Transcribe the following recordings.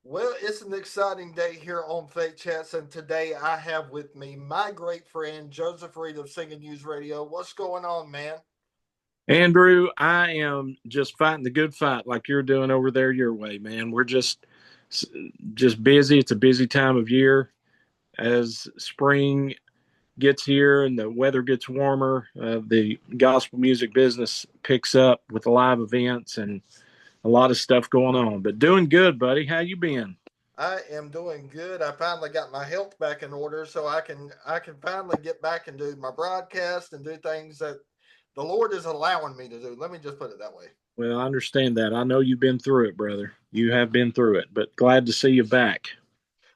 Well, it's an exciting day here on Fake Chats, and today I have with me my great friend Joseph Reed of Singing News Radio. What's going on, man? Andrew, I am just fighting the good fight like you're doing over there your way, man. We're just busy. It's a busy time of year as spring gets here and the weather gets warmer. The gospel music business picks up with live events and a lot of stuff going on. But doing good, buddy. How you been? I am doing good. I finally got my health back in order, so I can finally get back and do my broadcast and do things that the Lord is allowing me to do. Let me just put it that way. Well, I understand that. I know you've been through it, brother. You have been through it, but glad to see you back.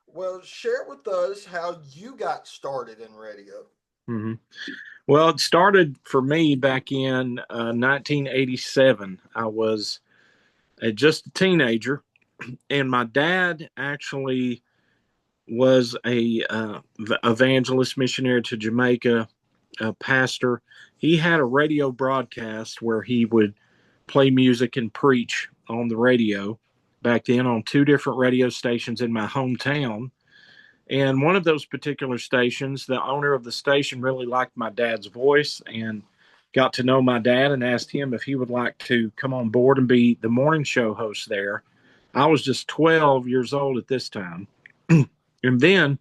Well, share with us how you got started in radio. hmm Well, it started for me back in 1987. I was just a teenager, and my dad actually was a evangelist missionary to Jamaica, a pastor. He had a radio broadcast where he would play music and preach on the radio back then on two different radio stations in my hometown. And one of those particular stations, the owner of the station really liked my dad's voice and got to know my dad and asked him if he would like to come on board and be the morning show host there. I was just 12 years old at this time. And then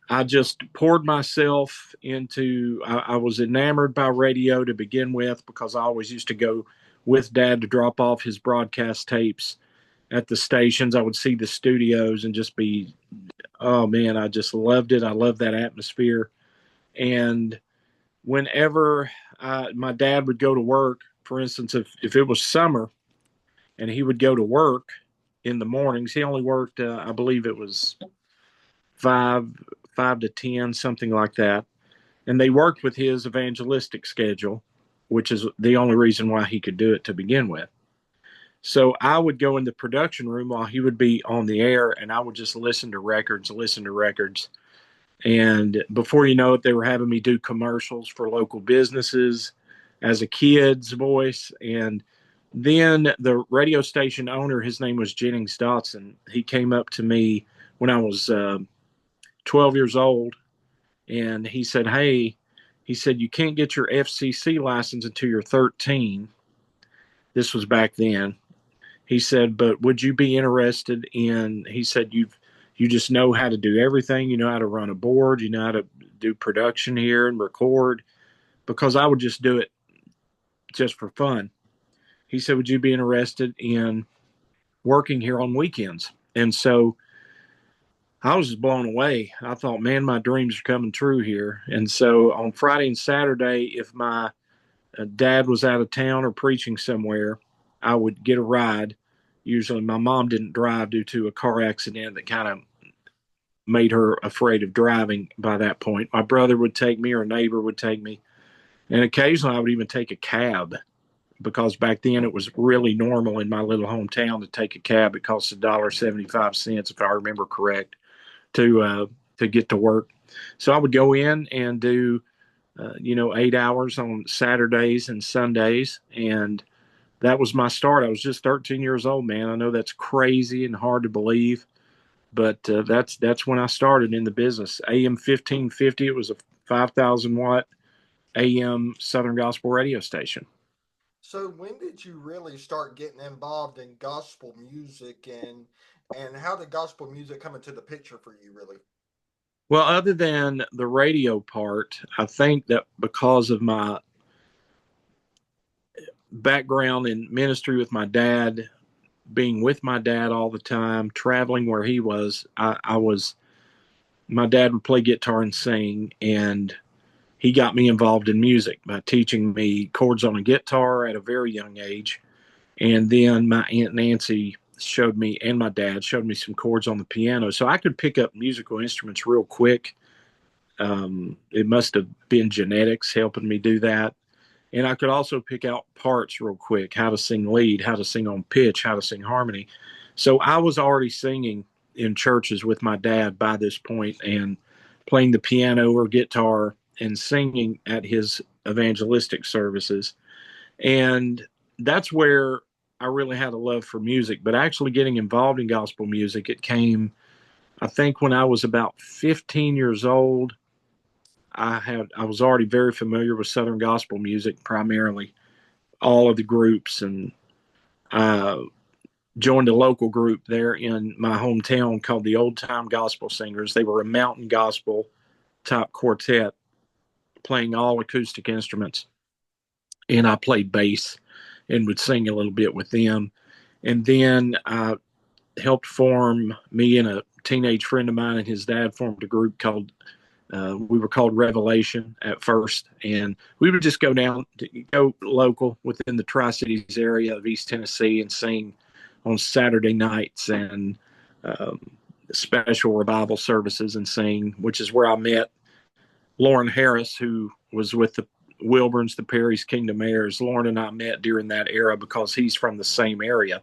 I just poured myself into, I was enamored by radio to begin with because I always used to go with dad to drop off his broadcast tapes at the stations. I would see the studios and just be, oh man, I just loved it. I loved that atmosphere. And whenever my dad would go to work, for instance, if it was summer and he would go to work in the mornings, he only worked, I believe it was five, 5 to 10, something like that. And they worked with his evangelistic schedule, which is the only reason why he could do it to begin with. So I would go in the production room while he would be on the air, and I would just listen to records. And before you know it, they were having me do commercials for local businesses as a kid's voice. And then the radio station owner, his name was Jennings Dotson, he came up to me when I was 12 years old, and he said, "Hey," he said, "you can't get your FCC license until you're 13." This was back then. He said, "But would you be interested in?" He said, "You just know how to do everything. You know how to run a board. You know how to do production here and record." Because I would just do it just for fun. He said, "Would you be interested in working here on weekends?" And so I was just blown away. I thought, man, my dreams are coming true here. And so on Friday and Saturday, if my dad was out of town or preaching somewhere, I would get a ride. Usually, my mom didn't drive due to a car accident that kind of made her afraid of driving by that point. My brother would take me, or a neighbor would take me. And occasionally, I would even take a cab because back then it was really normal in my little hometown to take a cab. It cost $1.75, if I remember correct, to to get to work. So I would go in and do 8 hours on Saturdays and Sundays, and that was my start. I was just 13 years old, man. I know that's crazy and hard to believe, but that's when I started in the business. AM 1550. It was a 5,000 watt AM Southern Gospel radio station. So when did you really start getting involved in gospel music and how did gospel music come into the picture for you really? Well, other than the radio part, I think that because of my background in ministry with my dad, being with my dad all the time, traveling where he was, I was, my dad would play guitar and sing, and he got me involved in music by teaching me chords on a guitar at a very young age. And then my Aunt Nancy showed me, and my dad showed me some chords on the piano. So I could pick up musical instruments real quick. It must have been genetics helping me do that. And I could also pick out parts real quick, how to sing lead, how to sing on pitch, how to sing harmony. So I was already singing in churches with my dad by this point and playing the piano or guitar and singing at his evangelistic services. And that's where I really had a love for music, but actually getting involved in gospel music, it came, I think, when I was about 15 years old. I was already very familiar with Southern gospel music, primarily all of the groups, and I joined a local group there in my hometown called the Old Time Gospel Singers. They were a mountain gospel type quartet playing all acoustic instruments, and I played bass and would sing a little bit with them. And then I helped form, me and a teenage friend of mine and his dad formed a group called, we were called Revelation at first, and we would just go down to go local within the Tri-Cities area of East Tennessee and sing on Saturday nights and um, special revival services and sing, which is where I met Lauren Harris, who was with the Wilburns, the Perry's, Kingdom Airs. Lauren and I met during that era because he's from the same area,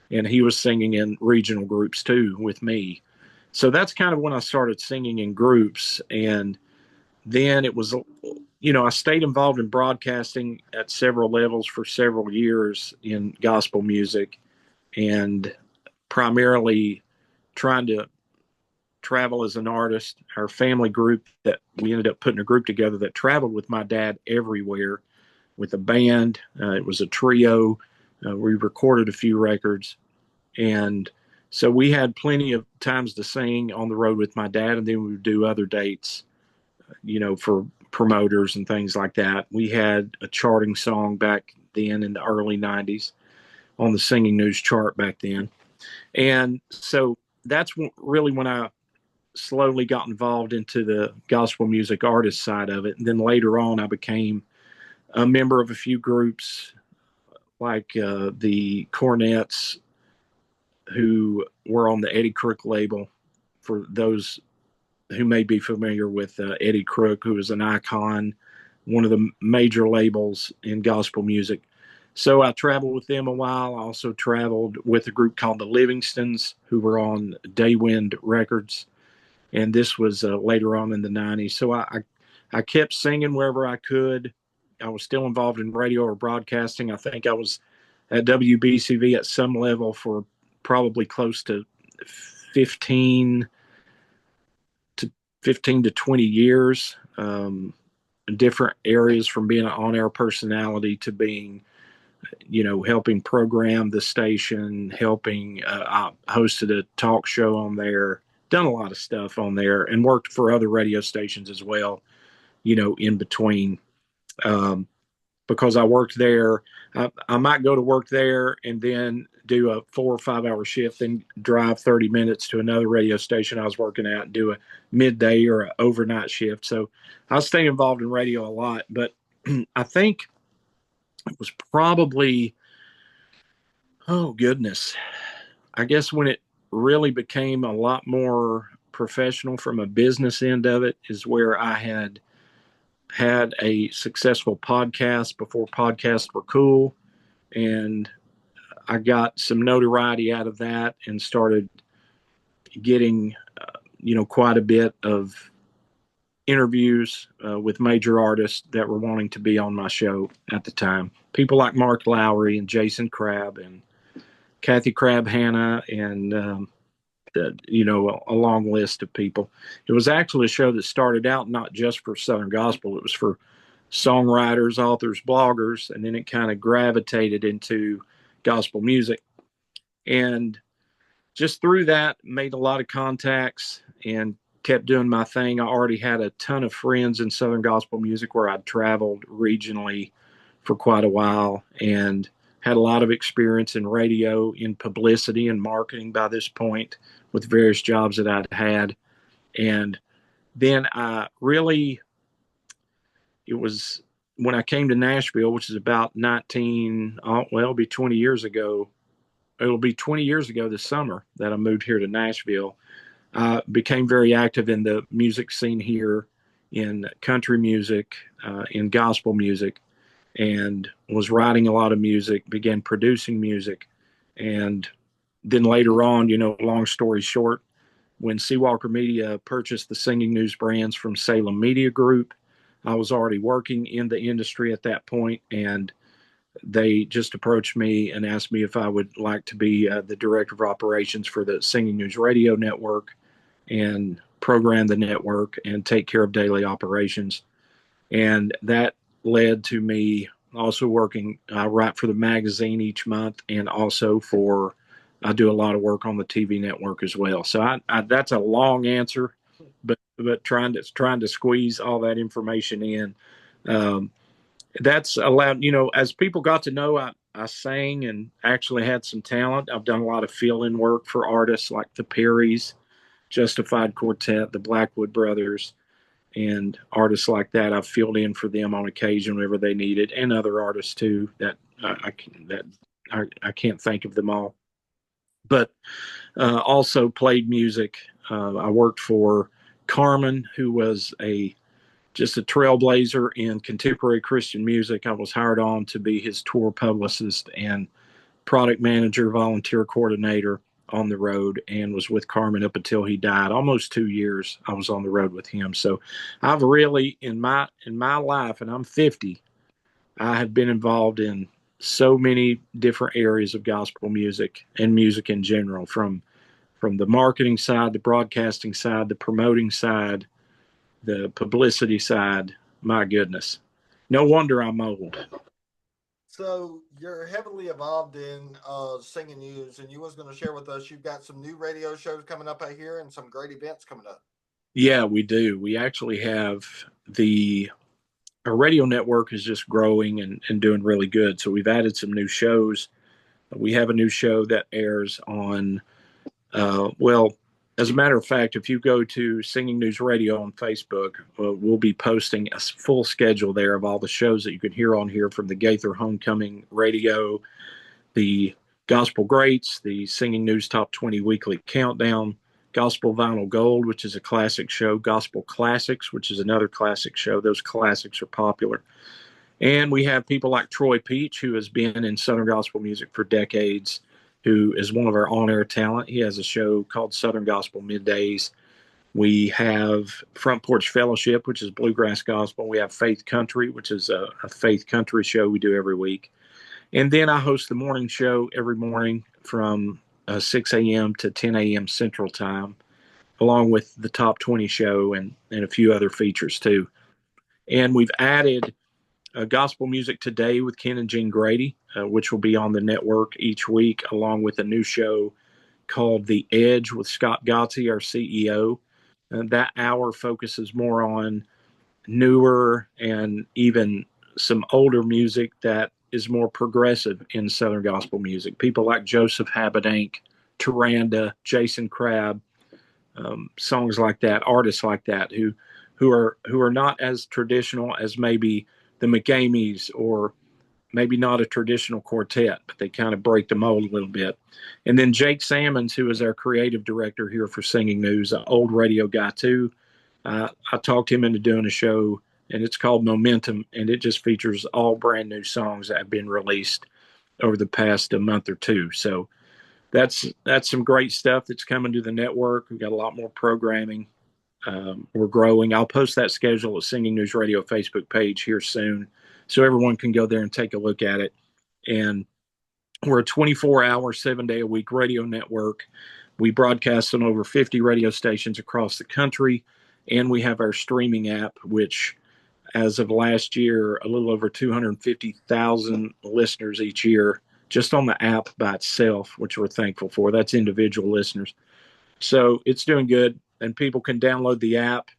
and he was singing in regional groups too with me. So that's kind of when I started singing in groups. And then it was, I stayed involved in broadcasting at several levels for several years in gospel music, and primarily trying to travel as an artist. Our family group, that we ended up putting a group together that traveled with my dad everywhere with a band. It was a trio. We recorded a few records, and so we had plenty of times to sing on the road with my dad, and then we would do other dates, for promoters and things like that. We had a charting song back then in the early 90s on the Singing News chart back then. And so that's really when I slowly got involved into the gospel music artist side of it. And then later on, I became a member of a few groups like the Cornets, who were on the Eddie Crook label. For those who may be familiar with Eddie Crook, who is an icon, one of the major labels in gospel music. So I traveled with them a while. I also traveled with a group called the Livingstons, who were on Daywind Records. And this was later on in the 90s. So I kept singing wherever I could. I was still involved in radio or broadcasting. I think I was at WBCV at some level for probably close to 15 to 20 years, different areas, from being an on-air personality to being, helping program the station, helping, I hosted a talk show on there, done a lot of stuff on there, and worked for other radio stations as well, in between. Um, because I worked there. I might go to work there and then do a 4 or 5 hour shift, then drive 30 minutes to another radio station I was working at and do a midday or an overnight shift. So I stay involved in radio a lot. But I think it was probably, oh goodness, I guess when it really became a lot more professional from a business end of it is where I had a successful podcast before podcasts were cool. And I got some notoriety out of that and started getting, quite a bit of interviews with major artists that were wanting to be on my show at the time. People like Mark Lowry and Jason Crabb and Kathy Crabb Hanna and, a long list of people. It was actually a show that started out not just for Southern gospel, it was for songwriters, authors, bloggers, and then it kind of gravitated into gospel music. And just through that, made a lot of contacts and kept doing my thing. I already had a ton of friends in Southern gospel music where I'd traveled regionally for quite a while and had a lot of experience in radio, in publicity and marketing by this point with various jobs that I'd had. And then it was when I came to Nashville, which is about it'll be 20 years ago. It'll be 20 years ago this summer that I moved here to Nashville. I became very active in the music scene here, in country music, in gospel music, and was writing a lot of music, began producing music. And then later on, long story short, when Seawalker Media purchased the Singing News brands from Salem Media Group, I was already working in the industry at that point and they just approached me and asked me if I would like to be the director of operations for the Singing News Radio Network and program the network and take care of daily operations. And that led to me also working. I write for the magazine each month, and also I do a lot of work on the TV network as well. So that's a long answer, but trying to squeeze all that information in. Um, that's allowed, as people got to know, I sang and actually had some talent. I've done a lot of fill-in work for artists like the Perrys, Justified Quartet, the Blackwood Brothers, and artists like that. I've filled in for them on occasion whenever they need it, and other artists too that I can't think of them all. But also played music. I worked for Carmen, who was just a trailblazer in contemporary Christian music. I was hired on to be his tour publicist and product manager, volunteer coordinator on the road, and was with Carmen up until he died. Almost 2 years I was on the road with him. So I've really in my life, and I'm 50, I have been involved in so many different areas of gospel music and music in general, from the marketing side, the broadcasting side, the promoting side, the publicity side. My goodness. No wonder I'm old. So you're heavily involved in singing news, and you was going to share with us you've got some new radio shows coming up out here and some great events coming up. Yeah, we do. We actually have our radio network is just growing and doing really good. So we've added some new shows. We have a new show that airs on, well, as a matter of fact, if you go to Singing News Radio on Facebook, we'll be posting a full schedule there of all the shows that you can hear on here, from the Gaither Homecoming Radio, the Gospel Greats, the Singing News Top 20 Weekly Countdown, Gospel Vinyl Gold, which is a classic show, Gospel Classics, which is another classic show. Those classics are popular. And we have people like Troy Peach, who has been in Southern gospel music for decades, who is one of our on-air talent. He has a show called Southern Gospel Middays. We have Front Porch Fellowship, which is bluegrass gospel. We have Faith Country, which is a faith country show we do every week. And then I host the morning show every morning from 6 a.m. to 10 a.m. Central Time, along with the Top 20 show and a few other features too. And we've added Gospel Music Today with Ken and Jean Grady, which will be on the network each week, along with a new show called The Edge with Scott Gotzi, our CEO. And that hour focuses more on newer and even some older music that is more progressive in Southern gospel music. People like Joseph Habedank, Taranda, Jason Crabb, songs like that, artists like that who are not as traditional as maybe the McCameys, or maybe not a traditional quartet, but they kind of break the mold a little bit. And then Jake Sammons, who is our creative director here for Singing News, an old radio guy too. I talked him into doing a show, and it's called Momentum, and it just features all brand new songs that have been released over the past month or two. So that's some great stuff that's coming to the network. We've got a lot more programming. We're growing. I'll post that schedule at Singing News Radio Facebook page here soon, so everyone can go there and take a look at it. And we're a 24-hour, 7-day-a-week radio network. We broadcast on over 50 radio stations across the country, and we have our streaming app, which, as of last year, a little over 250,000 listeners each year just on the app by itself, which we're thankful for. That's individual listeners. So it's doing good, and people can download the app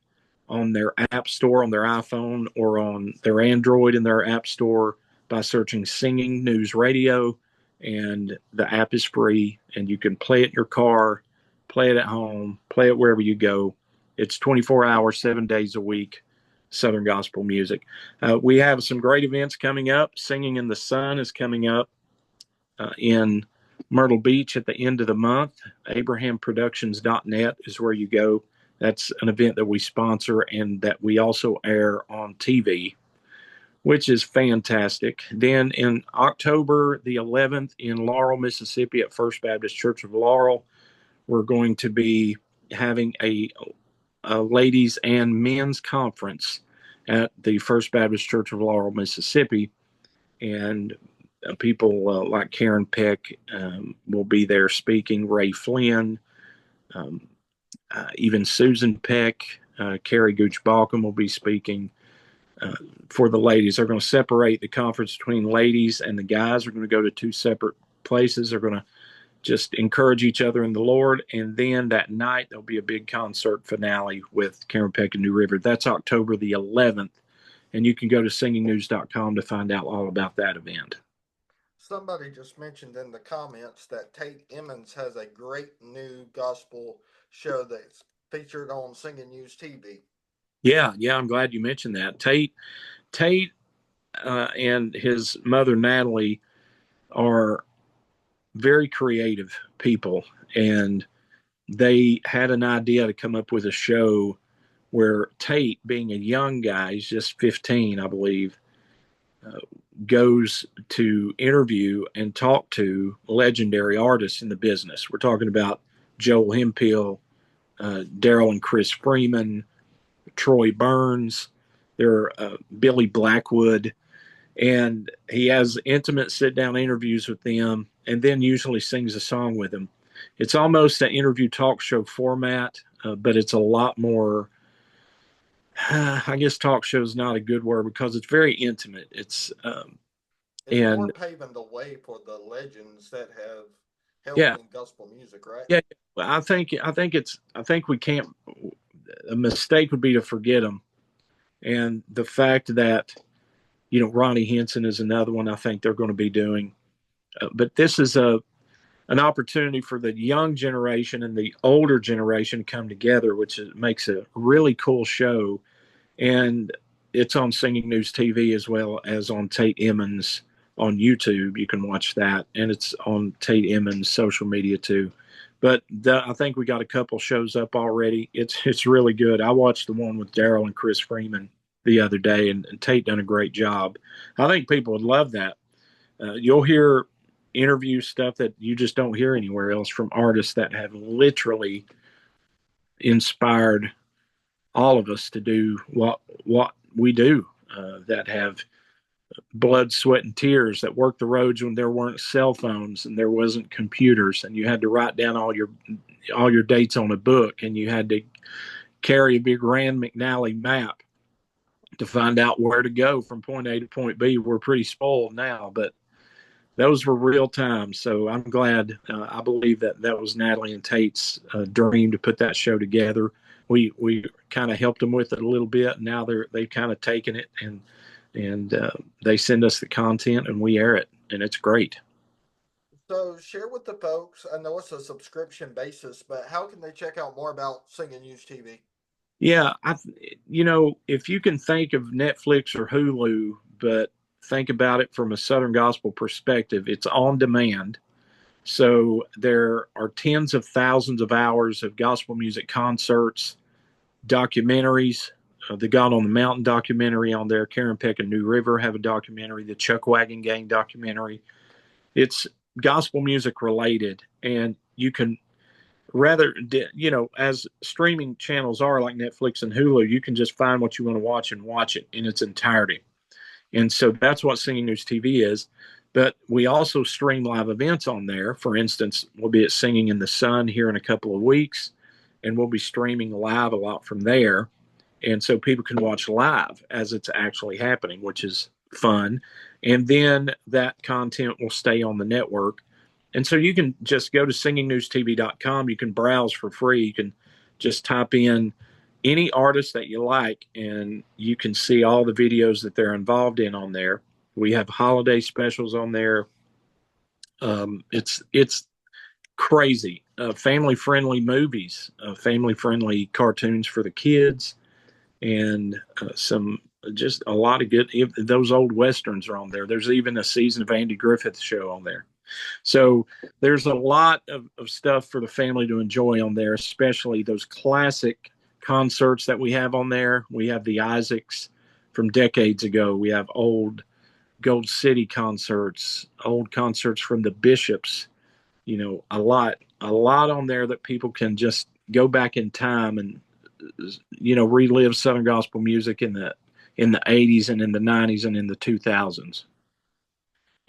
on their app store on their iPhone or on their Android in their app store by searching Singing News Radio, and the app is free, and you can play it in your car, play it at home, play it wherever you go. It's 24 hours, 7 days a week, Southern gospel music. We have some great events coming up. Singing in the Sun is coming up in Myrtle Beach at the end of the month. AbrahamProductions.net is where you go. That's an event that we sponsor and that we also air on TV, which is fantastic. Then in October the 11th in Laurel, Mississippi at First Baptist Church of Laurel, we're going to be having a ladies and men's conference at the First Baptist Church of Laurel, Mississippi. And people like Karen Peck will be there speaking, Ray Flynn, um, even Susan Peck, Carrie Gooch Balcom will be speaking. For the ladies, they're going to separate the conference between ladies and the guys. Are going to go to two separate places. They're going to just encourage each other in the Lord. And then that night, there'll be a big concert finale with Karen Peck and New River. That's October the 11th. And you can go to singingnews.com to find out all about that event. Somebody just mentioned in the comments that Tate Emmons has a great new gospel show that's featured on Singing News TV. Yeah, I'm glad you mentioned that. Tate, and his mother Natalie are very creative people, and they had an idea to come up with a show where Tate, being a young guy, he's just 15, I believe, uh, goes to interview and talk to legendary artists in the business. We're talking about Joel Hemphill, Daryl and Chris Freeman, Troy Burns, Billy Blackwood, and he has intimate sit down interviews with them and then usually sings a song with them. It's almost an interview talk show format, but it's a lot more. I guess talk show is not a good word because it's very intimate. It's more And paving the way for the legends that have helped yeah, in gospel music, right? yeah. I think we can't. A mistake would be to forget them, and the fact that Ronnie Henson is another one. I think they're going to be doing, but this is an opportunity for the young generation and the older generation to come together, which makes a really cool show. And it's on Singing News TV as well as on Tate Emmons on YouTube. You can watch that, and it's on Tate Emmons social media too. But I think we got a couple shows up already. It's really good. I watched the one with Daryl and Chris Freeman the other day, and Tate done a great job. I think people would love that. You'll hear interview stuff that you just don't hear anywhere else from artists that have literally inspired all of us to do what we do. That have blood, sweat, and tears. That worked the roads when there weren't cell phones and there wasn't computers, and you had to write down all your dates on a book, and you had to carry a big Rand McNally map to find out where to go from point A to point B. We're pretty spoiled now, but those were real times. So I'm glad. I believe that was Natalie and Tate's dream to put that show together. We kind of helped them with it a little bit. And now they've kind of taken it and they send us the content and we air it, and it's great. So share with the folks. I know it's a subscription basis, but how can they check out more about Singing News TV? Yeah, if you can think of Netflix or Hulu, but think about it from a Southern Gospel perspective, it's on demand. So there are tens of thousands of hours of gospel music concerts, documentaries. The God on the Mountain documentary on there. Karen Peck and New River have a documentary. The Chuck Wagon Gang documentary. It's gospel music related, and you can as streaming channels are like Netflix and Hulu, you can just find what you want to watch and watch it in its entirety. And so that's what Singing News TV is. But we also stream live events on there. For instance, we'll be at Singing in the Sun here in a couple of weeks, and we'll be streaming live a lot from there. And so people can watch live as it's actually happening, which is fun. And then that content will stay on the network. And so you can just go to singingnewstv.com. You can browse for free. You can just type in any artist that you like, and you can see all the videos that they're involved in on there. We have holiday specials on there. It's crazy. Family friendly movies, family friendly cartoons for the kids, and some just a lot of good. Those old westerns are on there. There's even a season of Andy Griffith show on there. So there's a lot of stuff for the family to enjoy on there, especially those classic concerts that we have on there. We have the Isaacs from decades ago. We have old Gold City concerts, old concerts from the Bishops. A lot on there that people can just go back in time and relive Southern gospel music in the 80s and in the 90s and in the 2000s.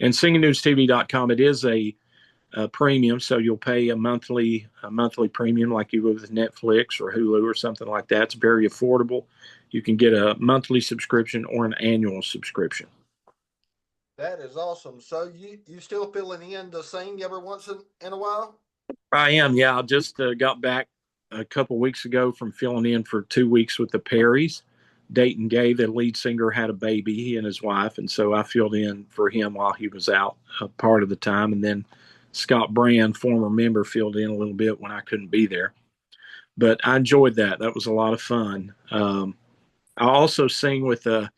And singingnewstv.com, it is a premium, so you'll pay a monthly premium like you would with Netflix or Hulu or something like that. It's very affordable. You can get a monthly subscription or an annual subscription. That is awesome. So you still filling in to sing every once in a while? I am, yeah. I just got back a couple weeks ago from filling in for 2 weeks with the Perrys. Dayton Gay, the lead singer, had a baby, he and his wife, and so I filled in for him while he was out a part of the time. And then Scott Brand, former member, filled in a little bit when I couldn't be there. But I enjoyed that. That was a lot of fun. I also sing with a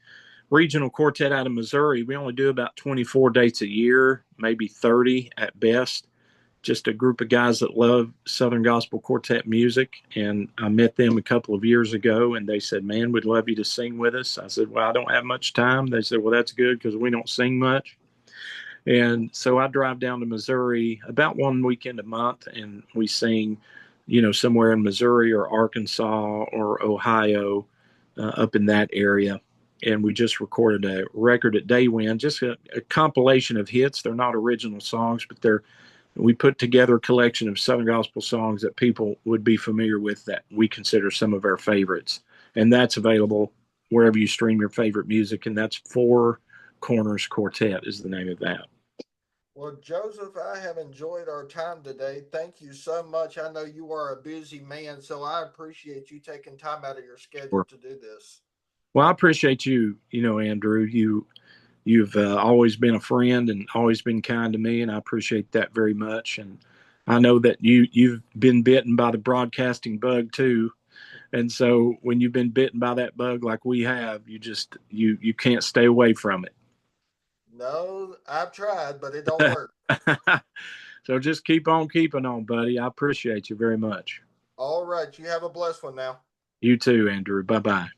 regional quartet out of Missouri. We only do about 24 dates a year, maybe 30 at best. Just a group of guys that love Southern Gospel Quartet music. And I met them a couple of years ago, and they said, "Man, we'd love you to sing with us." I said, "Well, I don't have much time." They said, "Well, that's good because we don't sing much." And so I drive down to Missouri about one weekend a month, and we sing, somewhere in Missouri or Arkansas or Ohio, up in that area. And we just recorded a record at Daywind, just a compilation of hits. They're not original songs, but we put together a collection of Southern Gospel songs that people would be familiar with that we consider some of our favorites. And that's available wherever you stream your favorite music. And that's Four Corners Quartet is the name of that. Well, Joseph, I have enjoyed our time today. Thank you so much. I know you are a busy man, so I appreciate you taking time out of your schedule to do this. Well, I appreciate you, Andrew. You've always been a friend and always been kind to me, and I appreciate that very much. And I know that you've been bitten by the broadcasting bug too. And so when you've been bitten by that bug like we have, you can't stay away from No, I've tried, but it don't work. it. So just keep on keeping on, buddy. I appreciate you very much. All right, you have a blessed one now. You too, Andrew. Bye bye.